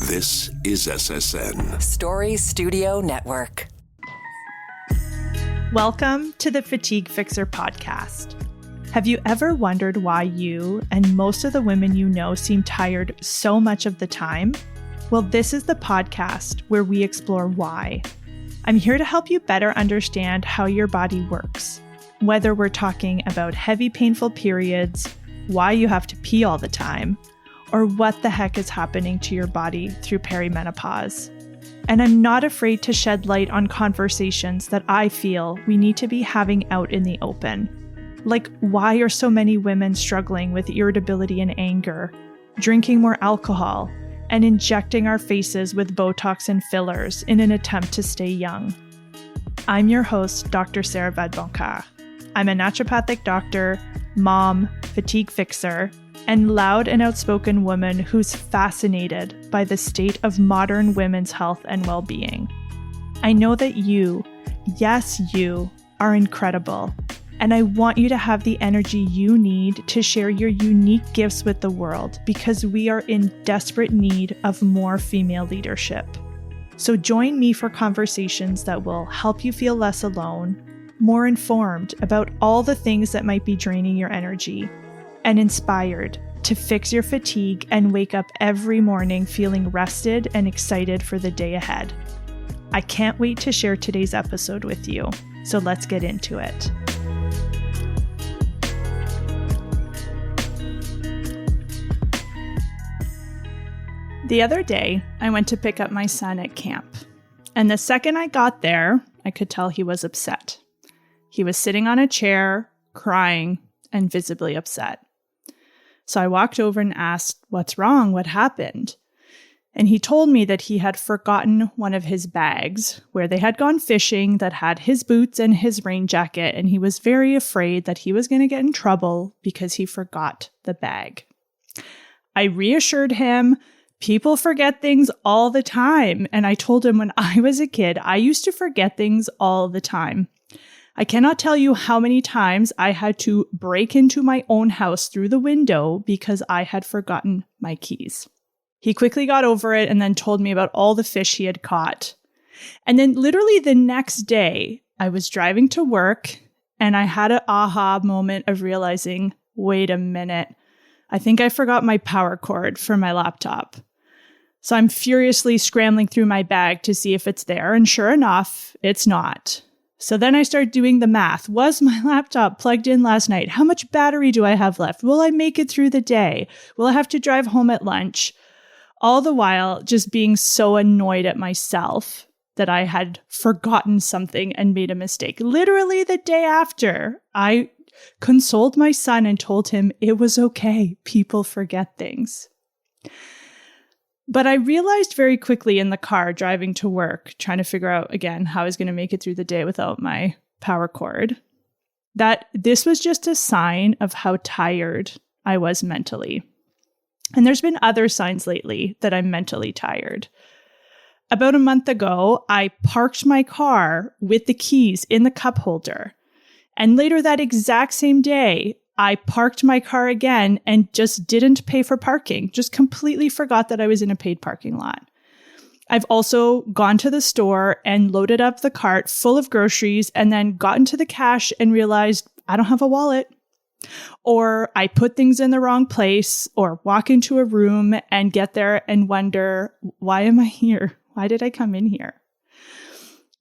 This is SSN. Story Studio Network. Welcome to the Fatigue Fixer podcast. Have you ever wondered why you and most of the women you know seem tired so much of the time? Well, this is the podcast where we explore why. I'm here to help you better understand how your body works, whether we're talking about heavy, painful periods, why you have to pee all the time, or what the heck is happening to your body through perimenopause. And I'm not afraid to shed light on conversations that I feel we need to be having out in the open. Like, why are so many women struggling with irritability and anger, drinking more alcohol, and injecting our faces with Botox and fillers in an attempt to stay young? I'm your host, Dr. Sarah Vadeboncoeur. I'm a naturopathic doctor, mom, fatigue fixer, and loud and outspoken woman who's fascinated by the state of modern women's health and well-being. I know that you, yes, you, are incredible, and I want you to have the energy you need to share your unique gifts with the world because we are in desperate need of more female leadership. So join me for conversations that will help you feel less alone, more informed about all the things that might be draining your energy, and inspired to fix your fatigue and wake up every morning feeling rested and excited for the day ahead. I can't wait to share today's episode with you, so let's get into it. The other day, I went to pick up my son at camp, and the second I got there, I could tell he was upset. He was sitting on a chair, crying, and visibly upset. So I walked over and asked, "What's wrong? What happened?" And he told me that he had forgotten one of his bags where they had gone fishing that had his boots and his rain jacket, and he was very afraid that he was going to get in trouble because he forgot the bag. I reassured him, people forget things all the time, and I told him when I was a kid, I used to forget things all the time. I cannot tell you how many times I had to break into my own house through the window because I had forgotten my keys. He quickly got over it and then told me about all the fish he had caught. And then literally the next day, I was driving to work and I had an aha moment of realizing, wait a minute, I think I forgot my power cord for my laptop. So I'm furiously scrambling through my bag to see if it's there, and sure enough, it's not. So then I started doing the math. Was my laptop plugged in last night? How much battery do I have left? Will I make it through the day? Will I have to drive home at lunch? All the while just being so annoyed at myself that I had forgotten something and made a mistake. Literally the day after, I consoled my son and told him it was okay. People forget things. But I realized very quickly in the car driving to work, trying to figure out, again, how I was going to make it through the day without my power cord, that this was just a sign of how tired I was mentally. And there's been other signs lately that I'm mentally tired. About a month ago, I parked my car with the keys in the cup holder. And later that exact same day, I parked my car again and just didn't pay for parking, just completely forgot that I was in a paid parking lot. I've also gone to the store and loaded up the cart full of groceries and then gotten to the cash and realized I don't have a wallet. Or I put things in the wrong place, or walk into a room and get there and wonder, why am I here? Why did I come in here?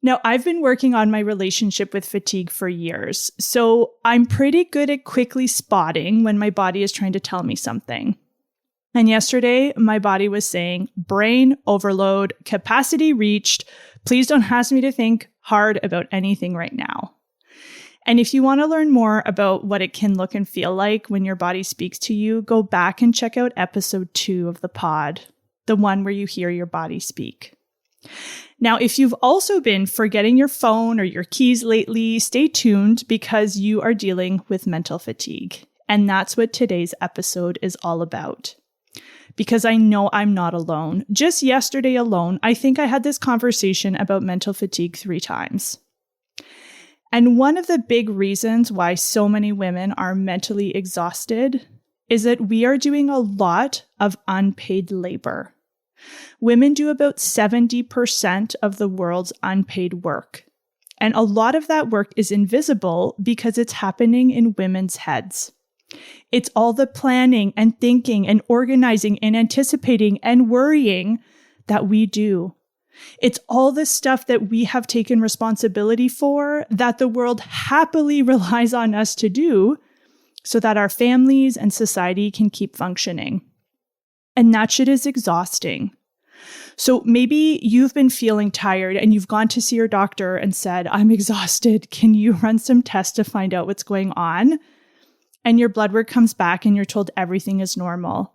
Now, I've been working on my relationship with fatigue for years, so I'm pretty good at quickly spotting when my body is trying to tell me something. And yesterday, my body was saying, brain overload, capacity reached. Please don't ask me to think hard about anything right now. And if you want to learn more about what it can look and feel like when your body speaks to you, go back and check out episode 2 of the pod, the one where you hear your body speak. Now, if you've also been forgetting your phone or your keys lately, stay tuned because you are dealing with mental fatigue. And that's what today's episode is all about. Because I know I'm not alone. Just yesterday alone, I think I had this conversation about mental fatigue 3 times. And one of the big reasons why so many women are mentally exhausted is that we are doing a lot of unpaid labor. Women do about 70% of the world's unpaid work. And a lot of that work is invisible because it's happening in women's heads. It's all the planning and thinking and organizing and anticipating and worrying that we do. It's all the stuff that we have taken responsibility for that the world happily relies on us to do so that our families and society can keep functioning. And that shit is exhausting. So maybe you've been feeling tired and you've gone to see your doctor and said, I'm exhausted. Can you run some tests to find out what's going on? And your blood work comes back and you're told everything is normal.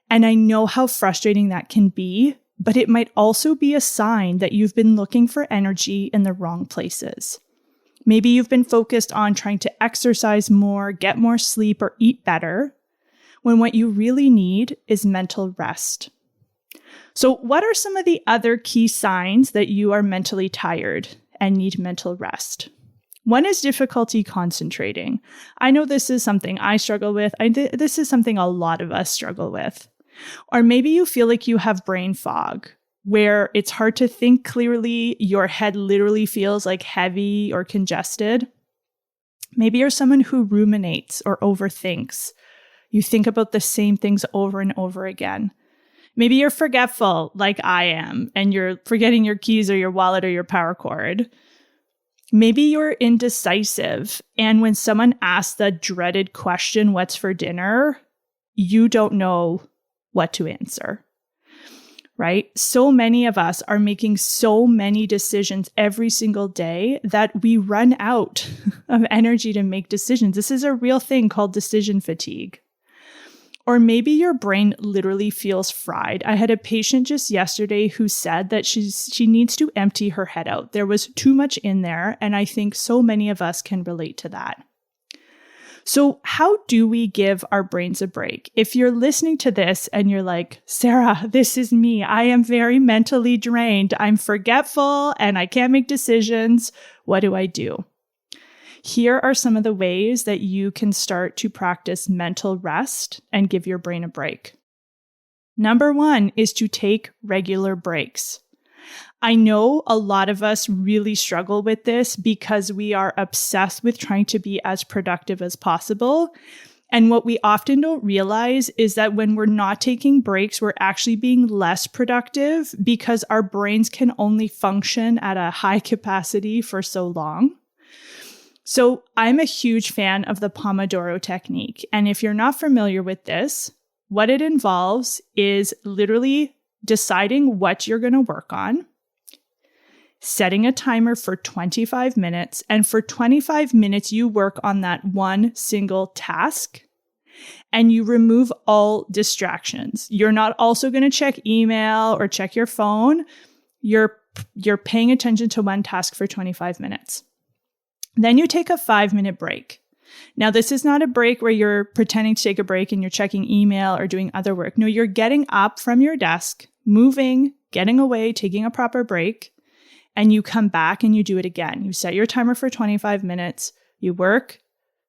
And I know how frustrating that can be, but it might also be a sign that you've been looking for energy in the wrong places. Maybe you've been focused on trying to exercise more, get more sleep, or eat better, when what you really need is mental rest. So what are some of the other key signs that you are mentally tired and need mental rest? One is difficulty concentrating. I know this is something I struggle with. This is something a lot of us struggle with. Or maybe you feel like you have brain fog, where it's hard to think clearly. Your head literally feels like heavy or congested. Maybe you're someone who ruminates or overthinks. You think about the same things over and over again. Maybe you're forgetful like I am, and you're forgetting your keys or your wallet or your power cord. Maybe you're indecisive, and when someone asks the dreaded question, what's for dinner, you don't know what to answer, right? So many of us are making so many decisions every single day that we run out of energy to make decisions. This is a real thing called decision fatigue. Or maybe your brain literally feels fried. I had a patient just yesterday who said that she needs to empty her head out. There was too much in there, and I think so many of us can relate to that. So how do we give our brains a break? If you're listening to this and you're like, Sarah, this is me. I am very mentally drained. I'm forgetful and I can't make decisions. What do I do? Here are some of the ways that you can start to practice mental rest and give your brain a break. Number one is to take regular breaks. I know a lot of us really struggle with this because we are obsessed with trying to be as productive as possible. And what we often don't realize is that when we're not taking breaks, we're actually being less productive because our brains can only function at a high capacity for so long. So I'm a huge fan of the Pomodoro technique. And if you're not familiar with this, what it involves is literally deciding what you're going to work on, setting a timer for 25 minutes, and for 25 minutes, you work on that one single task, and you remove all distractions. You're not also going to check email or check your phone. You're paying attention to one task for 25 minutes. Then you take a 5-minute break. Now, this is not a break where you're pretending to take a break and you're checking email or doing other work. No, you're getting up from your desk, moving, getting away, taking a proper break, and you come back and you do it again. You set your timer for 25 minutes, you work,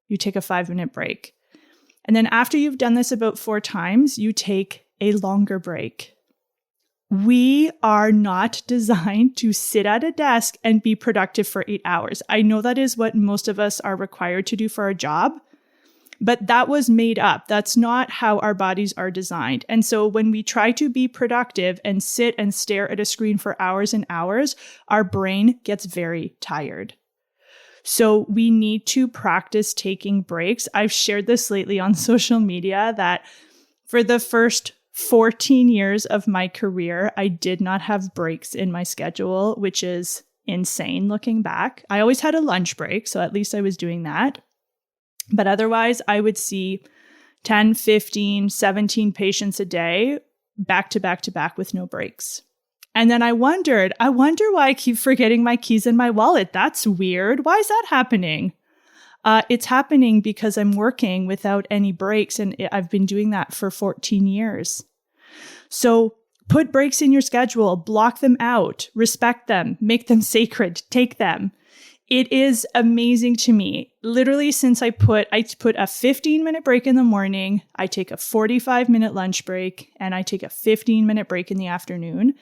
you take a 5-minute break. And then after you've done this about 4 times, you take a longer break. We are not designed to sit at a desk and be productive for 8 hours. I know that is what most of us are required to do for our job, but that was made up. That's not how our bodies are designed. And so when we try to be productive and sit and stare at a screen for hours and hours, our brain gets very tired. So we need to practice taking breaks. I've shared this lately on social media that for the first 14 years of my career, I did not have breaks in my schedule, which is insane looking back. I always had a lunch break, so at least I was doing that. But otherwise, I would see 10, 15, 17 patients a day, back to back to back with no breaks. And then I wonder why I keep forgetting my keys in my wallet. That's weird. Why is that happening? It's happening because I'm working without any breaks, and I've been doing that for 14 years. So put breaks in your schedule, block them out, respect them, make them sacred, take them. It is amazing to me. Literally, since I put a 15-minute break in the morning, I take a 45-minute lunch break, and I take a 15-minute break in the afternoon.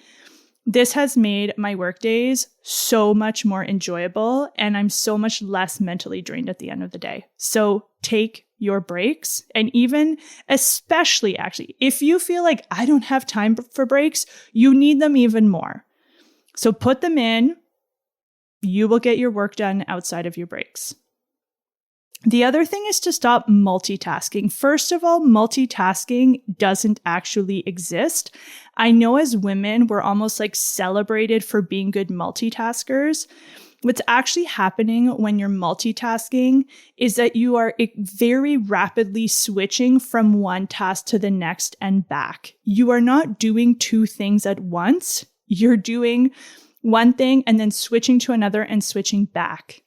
This has made my work days so much more enjoyable, and I'm so much less mentally drained at the end of the day. So take your breaks, and even especially actually, if you feel like I don't have time for breaks, you need them even more. So put them in. You will get your work done outside of your breaks. The other thing is to stop multitasking. First of all, multitasking doesn't actually exist. I know as women, we're almost like celebrated for being good multitaskers. What's actually happening when you're multitasking is that you are very rapidly switching from one task to the next and back. You are not doing two things at once. You're doing one thing and then switching to another and switching back.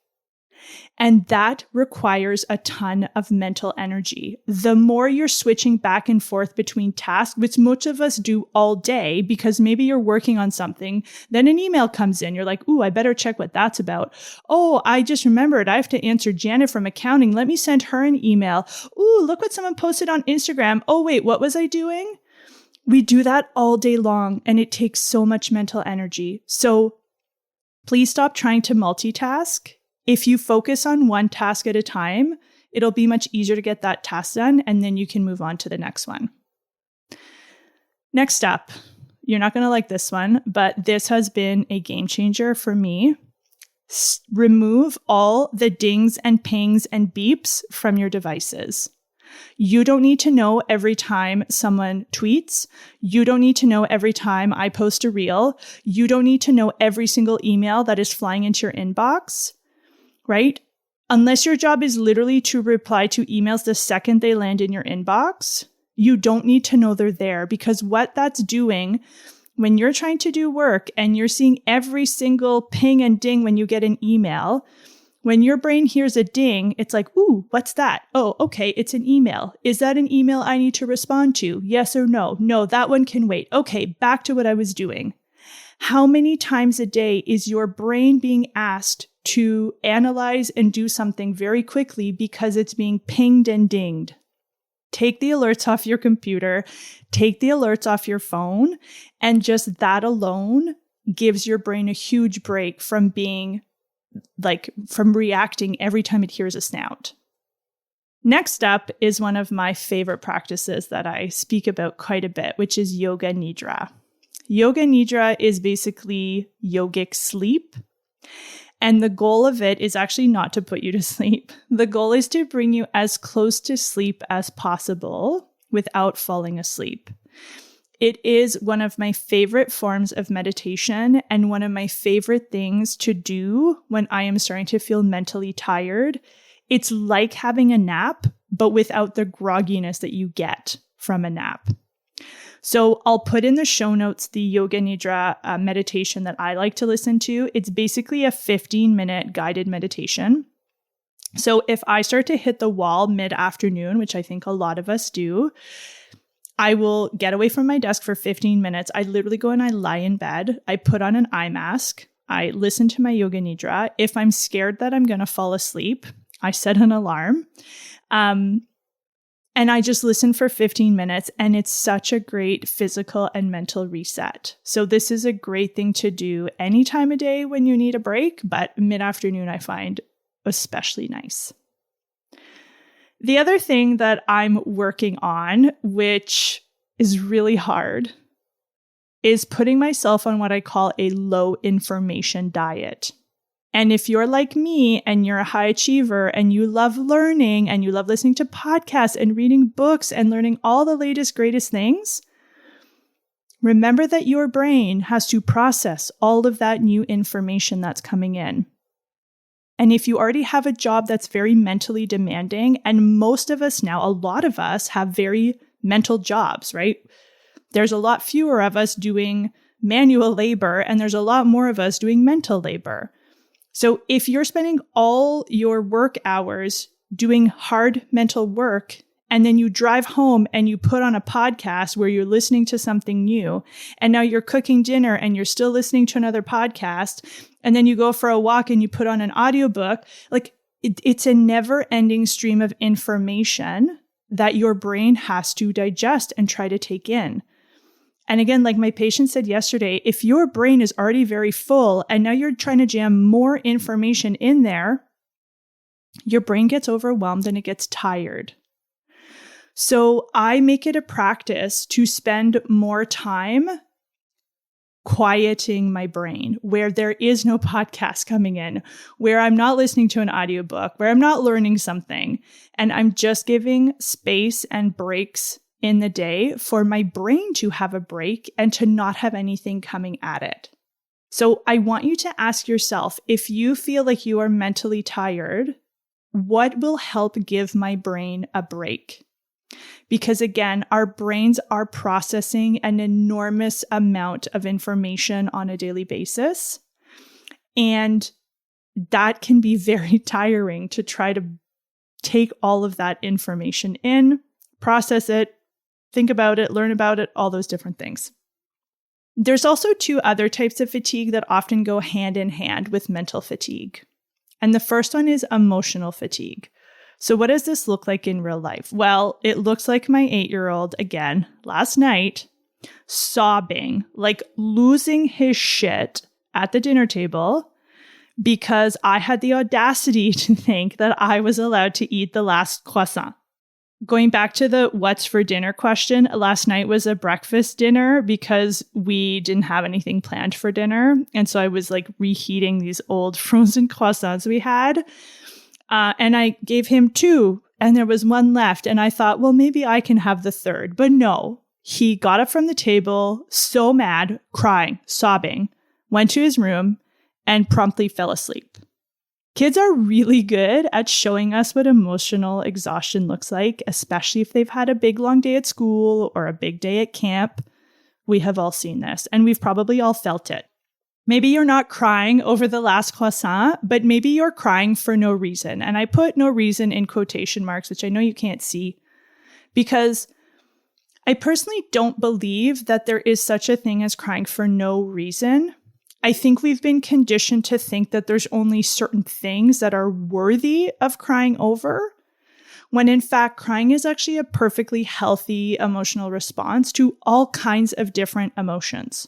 And that requires a ton of mental energy. The more you're switching back and forth between tasks, which most of us do all day because maybe you're working on something, then an email comes in. You're like, ooh, I better check what that's about. Oh, I just remembered I have to answer Janet from accounting. Let me send her an email. Ooh, look what someone posted on Instagram. Oh, wait, what was I doing? We do that all day long, and it takes so much mental energy. So please stop trying to multitask. If you focus on one task at a time, it'll be much easier to get that task done, and then you can move on to the next one. Next up, you're not going to like this one, but this has been a game changer for me. Remove all the dings and pings and beeps from your devices. You don't need to know every time someone tweets. You don't need to know every time I post a reel. You don't need to know every single email that is flying into your inbox, right? Unless your job is literally to reply to emails the second they land in your inbox, you don't need to know they're there, because what that's doing when you're trying to do work and you're seeing every single ping and ding when you get an email, when your brain hears a ding, it's like, ooh, what's that? Oh, okay, it's an email. Is that an email I need to respond to? Yes or no? No, that one can wait. Okay, back to what I was doing. How many times a day is your brain being asked to analyze and do something very quickly because it's being pinged and dinged? Take the alerts off your computer, take the alerts off your phone, and just that alone gives your brain a huge break from from reacting every time it hears a sound. Next up is one of my favorite practices that I speak about quite a bit, which is yoga nidra. Yoga nidra is basically yogic sleep. And the goal of it is actually not to put you to sleep. The goal is to bring you as close to sleep as possible without falling asleep. It is one of my favorite forms of meditation and one of my favorite things to do when I am starting to feel mentally tired. It's like having a nap, but without the grogginess that you get from a nap. So I'll put in the show notes the Yoga Nidra meditation that I like to listen to. It's basically a 15-minute guided meditation. So if I start to hit the wall mid-afternoon, which I think a lot of us do, I will get away from my desk for 15 minutes. I literally go and I lie in bed. I put on an eye mask. I listen to my Yoga Nidra. If I'm scared that I'm going to fall asleep, I set an alarm. And I just listen for 15 minutes, and it's such a great physical and mental reset. So this is a great thing to do any time of day when you need a break, but mid-afternoon I find especially nice. The other thing that I'm working on, which is really hard, is putting myself on what I call a low information diet. And if you're like me and you're a high achiever and you love learning and you love listening to podcasts and reading books and learning all the latest, greatest things, remember that your brain has to process all of that new information that's coming in. And if you already have a job that's very mentally demanding, and most of us now, a lot of us have very mental jobs, right? There's a lot fewer of us doing manual labor, and there's a lot more of us doing mental labor. So if you're spending all your work hours doing hard mental work and then you drive home and you put on a podcast where you're listening to something new, and now you're cooking dinner and you're still listening to another podcast, and then you go for a walk and you put on an audiobook, like it's a never-ending stream of information that your brain has to digest and try to take in. And again, like my patient said yesterday, if your brain is already very full and now you're trying to jam more information in there, your brain gets overwhelmed and it gets tired. So I make it a practice to spend more time quieting my brain, where there is no podcast coming in, where I'm not listening to an audiobook, where I'm not learning something, and I'm just giving space and breaks in the day for my brain to have a break and to not have anything coming at it. So I want you to ask yourself, if you feel like you are mentally tired, what will help give my brain a break? Because again, our brains are processing an enormous amount of information on a daily basis. And that can be very tiring to try to take all of that information in, process it, think about it, learn about it, all those different things. There's also two other types of fatigue that often go hand in hand with mental fatigue. And the first one is emotional fatigue. So what does this look like in real life? Well, it looks like my 8-year-old, again, last night, sobbing, like losing his shit at the dinner table because I had the audacity to think that I was allowed to eat the last croissant. Going back to the what's for dinner question, last night was a breakfast dinner because we didn't have anything planned for dinner. And so I was like reheating these old frozen croissants we had. And I gave him 2 and there was 1 left. And I thought, well, maybe I can have the 3rd. But no, he got up from the table, so mad, crying, sobbing, went to his room and promptly fell asleep. Kids are really good at showing us what emotional exhaustion looks like, especially if they've had a big long day at school or a big day at camp. We have all seen this, and we've probably all felt it. Maybe you're not crying over the last croissant, but maybe you're crying for no reason. And I put no reason in quotation marks, which I know you can't see, because I personally don't believe that there is such a thing as crying for no reason. I think we've been conditioned to think that there's only certain things that are worthy of crying over, when in fact, crying is actually a perfectly healthy emotional response to all kinds of different emotions.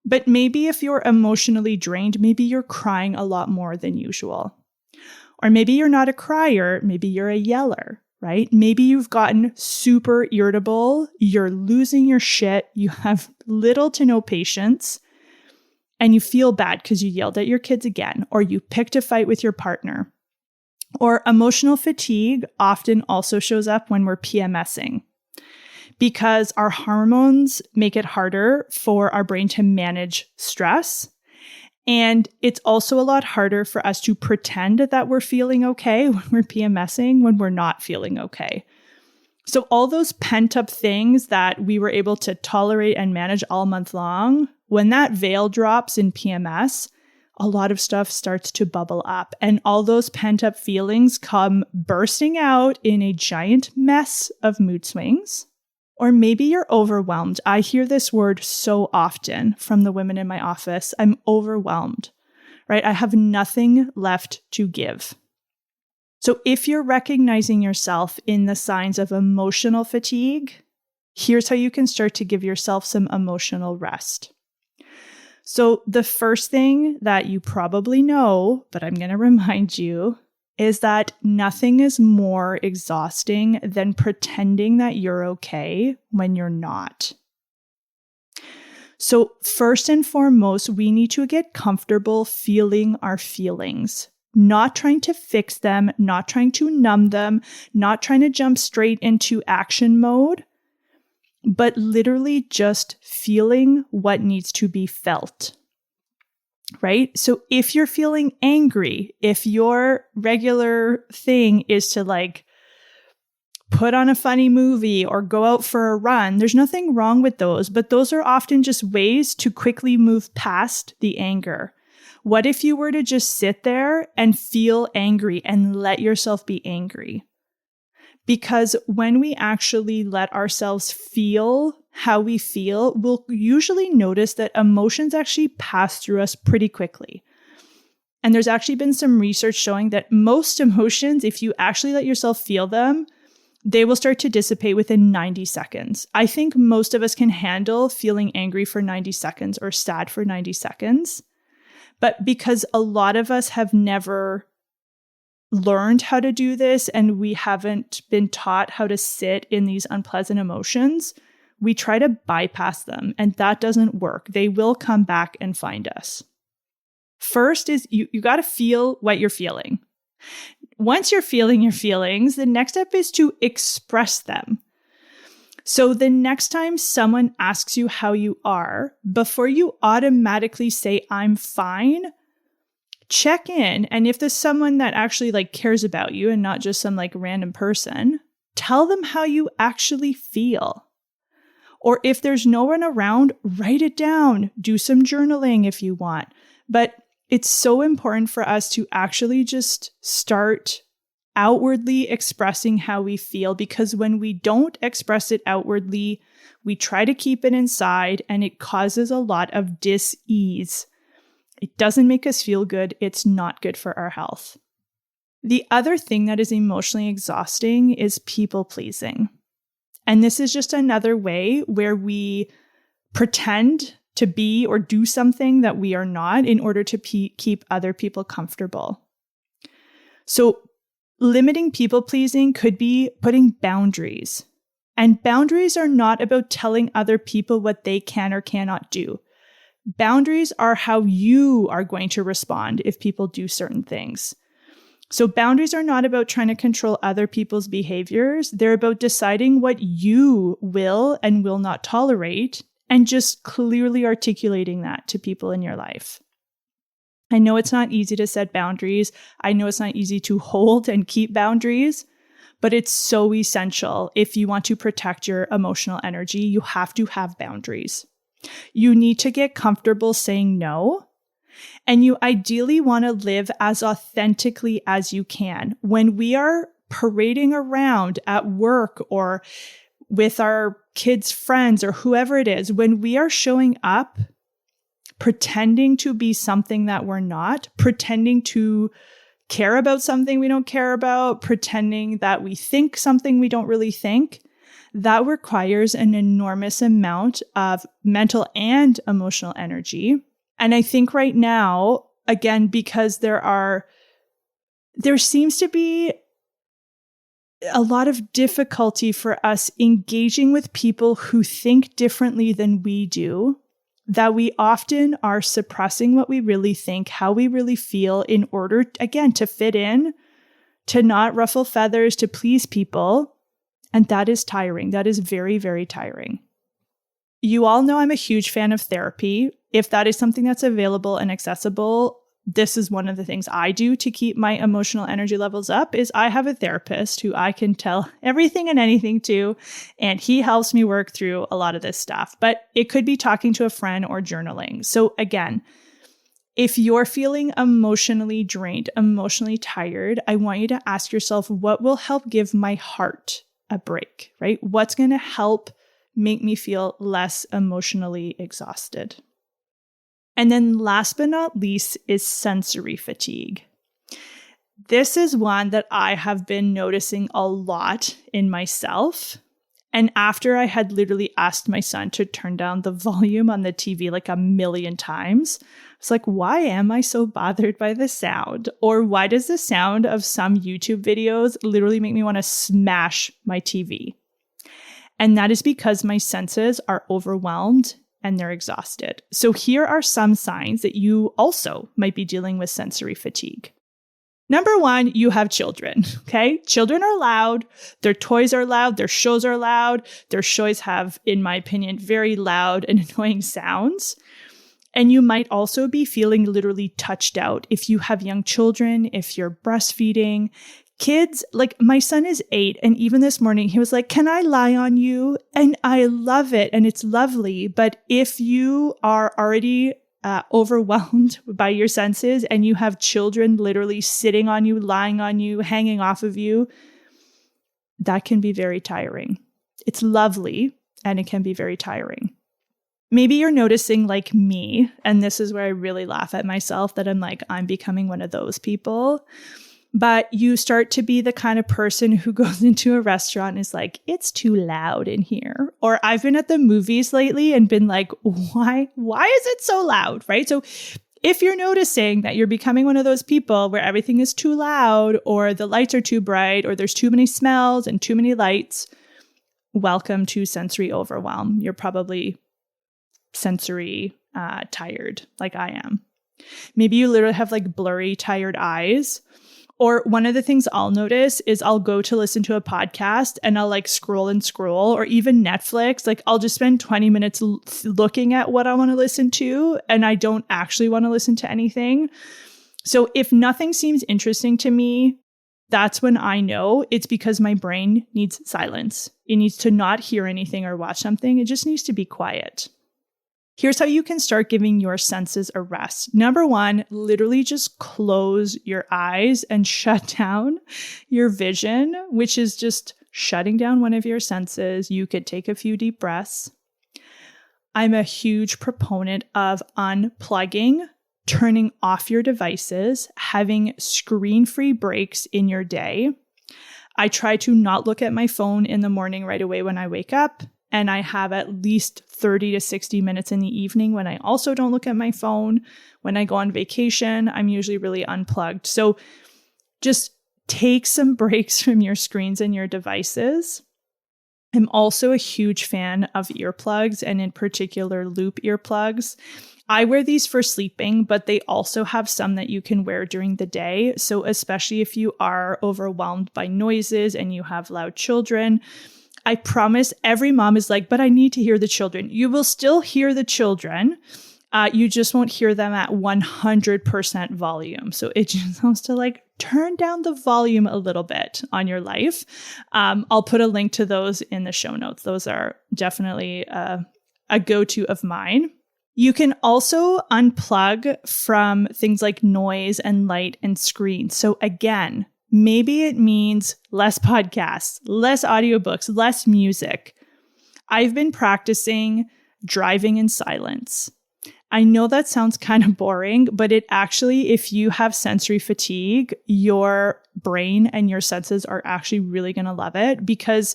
But maybe if you're emotionally drained, maybe you're crying a lot more than usual. Or maybe you're not a crier, maybe you're a yeller, right? Maybe you've gotten super irritable, you're losing your shit, you have little to no patience, and you feel bad because you yelled at your kids again, or you picked a fight with your partner. Or emotional fatigue often also shows up when we're PMSing, because our hormones make it harder for our brain to manage stress. And it's also a lot harder for us to pretend that we're feeling okay when we're PMSing, when we're not feeling okay. So all those pent up things that we were able to tolerate and manage all month long, when that veil drops in PMS, a lot of stuff starts to bubble up, and all those pent up feelings come bursting out in a giant mess of mood swings. Or maybe you're overwhelmed. I hear this word so often from the women in my office. I'm overwhelmed, right? I have nothing left to give. So if you're recognizing yourself in the signs of emotional fatigue, here's how you can start to give yourself some emotional rest. So the first thing that you probably know, but I'm going to remind you, is that nothing is more exhausting than pretending that you're okay when you're not. So first and foremost, we need to get comfortable feeling our feelings, not trying to fix them, not trying to numb them, not trying to jump straight into action mode, but literally just feeling what needs to be felt. Right? So if you're feeling angry, if your regular thing is to like put on a funny movie or go out for a run, there's nothing wrong with those, but those are often just ways to quickly move past the anger. What if you were to just sit there and feel angry and let yourself be angry? Because when we actually let ourselves feel how we feel, we'll usually notice that emotions actually pass through us pretty quickly. And there's actually been some research showing that most emotions, if you actually let yourself feel them, they will start to dissipate within 90 seconds. I think most of us can handle feeling angry for 90 seconds or sad for 90 seconds. But because a lot of us have never learned how to do this and we haven't been taught how to sit in these unpleasant emotions, we try to bypass them, and that doesn't work. They will come back and find us. First is you got to feel what you're feeling. Once you're feeling your feelings, the next step is to express them. So the next time someone asks you how you are, before you automatically say, I'm fine, check in. And if there's someone that actually cares about you and not just some random person, tell them how you actually feel. Or if there's no one around, write it down. Do some journaling if you want. But it's so important for us to actually just start outwardly expressing how we feel, because when we don't express it outwardly, we try to keep it inside and it causes a lot of dis-ease. It doesn't make us feel good. It's not good for our health. The other thing that is emotionally exhausting is people pleasing. And this is just another way where we pretend to be or do something that we are not in order to keep other people comfortable. So limiting people pleasing could be putting boundaries. And boundaries are not about telling other people what they can or cannot do. Boundaries are how you are going to respond if people do certain things. So boundaries are not about trying to control other people's behaviors. They're about deciding what you will and will not tolerate and just clearly articulating that to people in your life. I know it's not easy to set boundaries. I know it's not easy to hold and keep boundaries, but it's so essential. If you want to protect your emotional energy, you have to have boundaries. You need to get comfortable saying no. And you ideally want to live as authentically as you can. When we are parading around at work or with our kids' friends or whoever it is, when we are showing up, pretending to be something that we're not, pretending to care about something we don't care about, pretending that we think something we don't really think, that requires an enormous amount of mental and emotional energy. And I think right now, again, because there seems to be a lot of difficulty for us engaging with people who think differently than we do, that we often are suppressing what we really think, how we really feel in order, again, to fit in, to not ruffle feathers, to please people. And that is tiring. That is very, very tiring. You all know I'm a huge fan of therapy. If that is something that's available and accessible, this is one of the things I do to keep my emotional energy levels up, is I have a therapist who I can tell everything and anything to, and he helps me work through a lot of this stuff. But it could be talking to a friend or journaling. So again, if you're feeling emotionally drained, emotionally tired, I want you to ask yourself, what will help give my heart a break, right? What's going to help make me feel less emotionally exhausted? And then last but not least is sensory fatigue. This is one that I have been noticing a lot in myself. And after I had literally asked my son to turn down the volume on the TV like 1,000,000 times, it's like, why am I so bothered by the sound? Or why does the sound of some YouTube videos literally make me want to smash my TV? And that is because my senses are overwhelmed and they're exhausted. So here are some signs that you also might be dealing with sensory fatigue. Number one, you have children, okay? Children are loud. Their toys are loud. Their shows are loud. Their shows have, in my opinion, very loud and annoying sounds. And you might also be feeling literally touched out if you have young children, if you're breastfeeding. Kids, like my son is 8, and even this morning he was like, can I lie on you? And I love it and it's lovely. But if you are already overwhelmed by your senses and you have children literally sitting on you, lying on you, hanging off of you, that can be very tiring. It's lovely, and it can be very tiring. Maybe you're noticing, like me, and this is where I really laugh at myself, that I'm becoming one of those people. But you start to be the kind of person who goes into a restaurant and is like, it's too loud in here. Or I've been at the movies lately and been like, why is it so loud, right? So if you're noticing that you're becoming one of those people where everything is too loud, or the lights are too bright, or there's too many smells and too many lights, welcome to sensory overwhelm. You're probably sensory tired, like I am. Maybe you literally have like blurry, tired eyes. Or one of the things I'll notice is I'll go to listen to a podcast and I'll like scroll, or even Netflix. Like I'll just spend 20 minutes looking at what I want to listen to, and I don't actually want to listen to anything. So if nothing seems interesting to me, that's when I know it's because my brain needs silence. It needs to not hear anything or watch something. It just needs to be quiet. Here's how you can start giving your senses a rest. Number one, literally just close your eyes and shut down your vision, which is just shutting down one of your senses. You could take a few deep breaths. I'm a huge proponent of unplugging, turning off your devices, having screen-free breaks in your day. I try to not look at my phone in the morning right away when I wake up. And I have at least 30 to 60 minutes in the evening when I also don't look at my phone. When I go on vacation, I'm usually really unplugged. So just take some breaks from your screens and your devices. I'm also a huge fan of earplugs, and in particular loop earplugs. I wear these for sleeping, but they also have some that you can wear during the day. So especially if you are overwhelmed by noises and you have loud children, I promise every mom is like, but I need to hear the children. You will still hear the children. You just won't hear them at 100% volume. So it just helps to like turn down the volume a little bit on your life. I'll put a link to those in the show notes. Those are definitely a go-to of mine. You can also unplug from things like noise and light and screen. So again, maybe it means less podcasts, less audiobooks, less music. I've been practicing driving in silence. I know that sounds kind of boring, but it actually, if you have sensory fatigue, your brain and your senses are actually really going to love it, because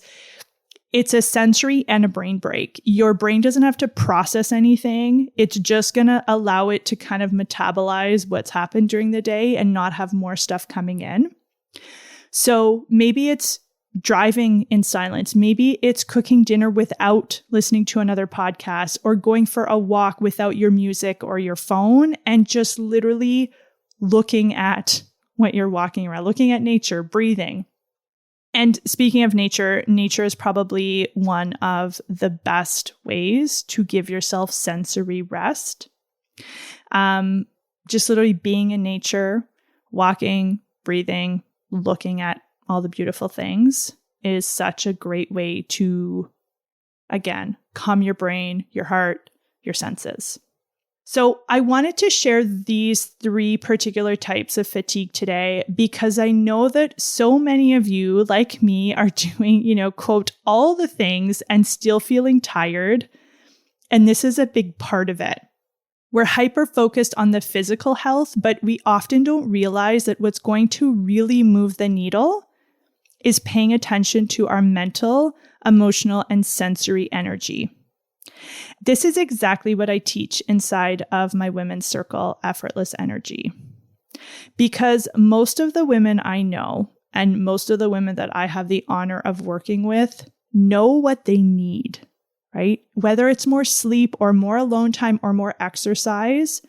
it's a sensory and a brain break. Your brain doesn't have to process anything. It's just going to allow it to kind of metabolize what's happened during the day and not have more stuff coming in. So maybe it's driving in silence. Maybe it's cooking dinner without listening to another podcast, or going for a walk without your music or your phone, and just literally looking at what you're walking around, looking at nature, breathing. And speaking of nature, nature is probably one of the best ways to give yourself sensory rest. Just literally being in nature, walking, breathing, looking at all the beautiful things is such a great way to, again, calm your brain, your heart, your senses. So I wanted to share these 3 particular types of fatigue today, because I know that so many of you, like me, are doing, quote, all the things and still feeling tired. And this is a big part of it. We're hyper-focused on the physical health, but we often don't realize that what's going to really move the needle is paying attention to our mental, emotional, and sensory energy. This is exactly what I teach inside of my women's circle, Effortless Energy. Because most of the women I know, and most of the women that I have the honor of working with, know what they need, right? Whether it's more sleep or more alone time or more exercise,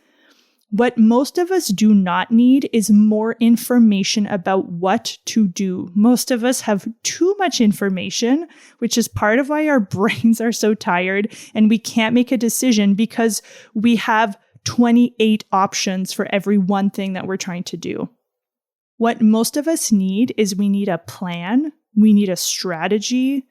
what most of us do not need is more information about what to do. Most of us have too much information, which is part of why our brains are so tired and we can't make a decision, because we have 28 options for every one thing that we're trying to do. What most of us need is we need a plan, we need a strategy,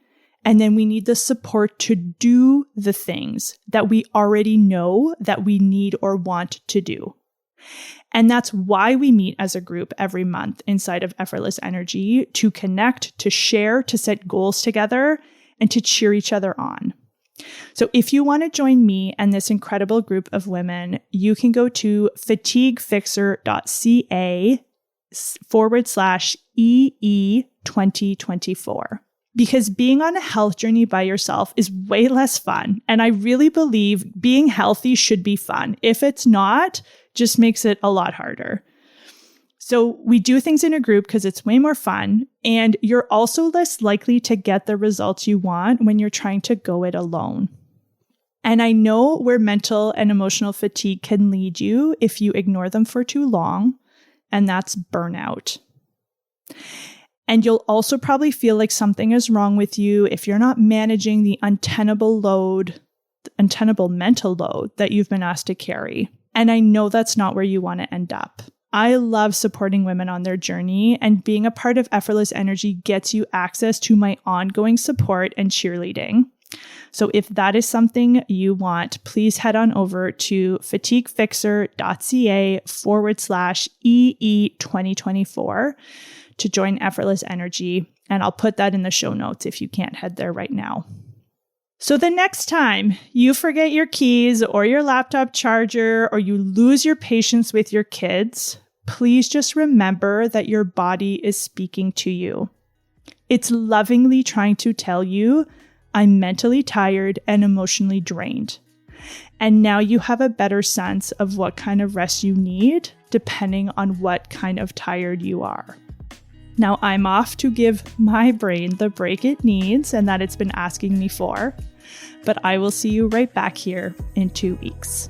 and then we need the support to do the things that we already know that we need or want to do. And that's why we meet as a group every month inside of Effortless Energy, to connect, to share, to set goals together, and to cheer each other on. So if you want to join me and this incredible group of women, you can go to fatiguefixer.ca/EE 2024. Because being on a health journey by yourself is way less fun. And I really believe being healthy should be fun. If it's not, just makes it a lot harder. So we do things in a group because it's way more fun. And you're also less likely to get the results you want when you're trying to go it alone. And I know where mental and emotional fatigue can lead you if you ignore them for too long, and that's burnout. And you'll also probably feel like something is wrong with you if you're not managing the untenable mental load that you've been asked to carry. And I know that's not where you want to end up. I love supporting women on their journey, and being a part of Effortless Energy gets you access to my ongoing support and cheerleading. So if that is something you want, please head on over to fatiguefixer.ca/EE 2024 to join Effortless Energy. And I'll put that in the show notes if you can't head there right now. So the next time you forget your keys or your laptop charger, or you lose your patience with your kids, please just remember that your body is speaking to you. It's lovingly trying to tell you, I'm mentally tired and emotionally drained. And now you have a better sense of what kind of rest you need, depending on what kind of tired you are. Now I'm off to give my brain the break it needs and that it's been asking me for, but I will see you right back here in 2 weeks.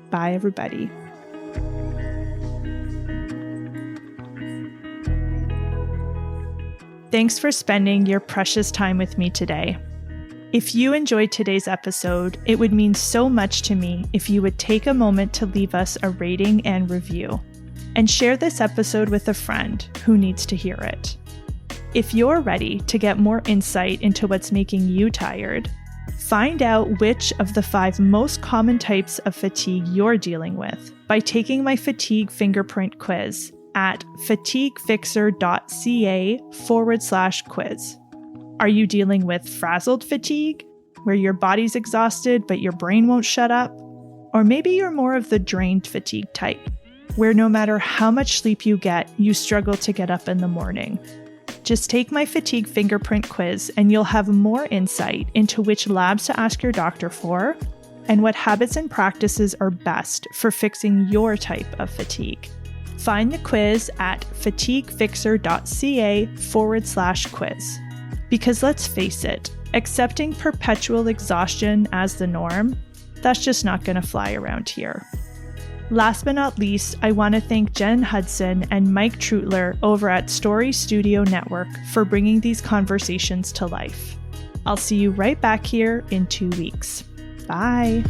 Bye, everybody. Thanks for spending your precious time with me today. If you enjoyed today's episode, it would mean so much to me if you would take a moment to leave us a rating and review, and share this episode with a friend who needs to hear it. If you're ready to get more insight into what's making you tired, find out which of the 5 most common types of fatigue you're dealing with by taking my fatigue fingerprint quiz at fatiguefixer.ca/quiz. Are you dealing with frazzled fatigue, where your body's exhausted but your brain won't shut up? Or maybe you're more of the drained fatigue type, where no matter how much sleep you get, you struggle to get up in the morning. Just take my fatigue fingerprint quiz and you'll have more insight into which labs to ask your doctor for and what habits and practices are best for fixing your type of fatigue. Find the quiz at fatiguefixer.ca/quiz. Because let's face it, accepting perpetual exhaustion as the norm, that's just not going to fly around here. Last but not least, I want to thank Jen Hudson and Mike Trutler over at Story Studio Network for bringing these conversations to life. I'll see you right back here in 2 weeks. Bye.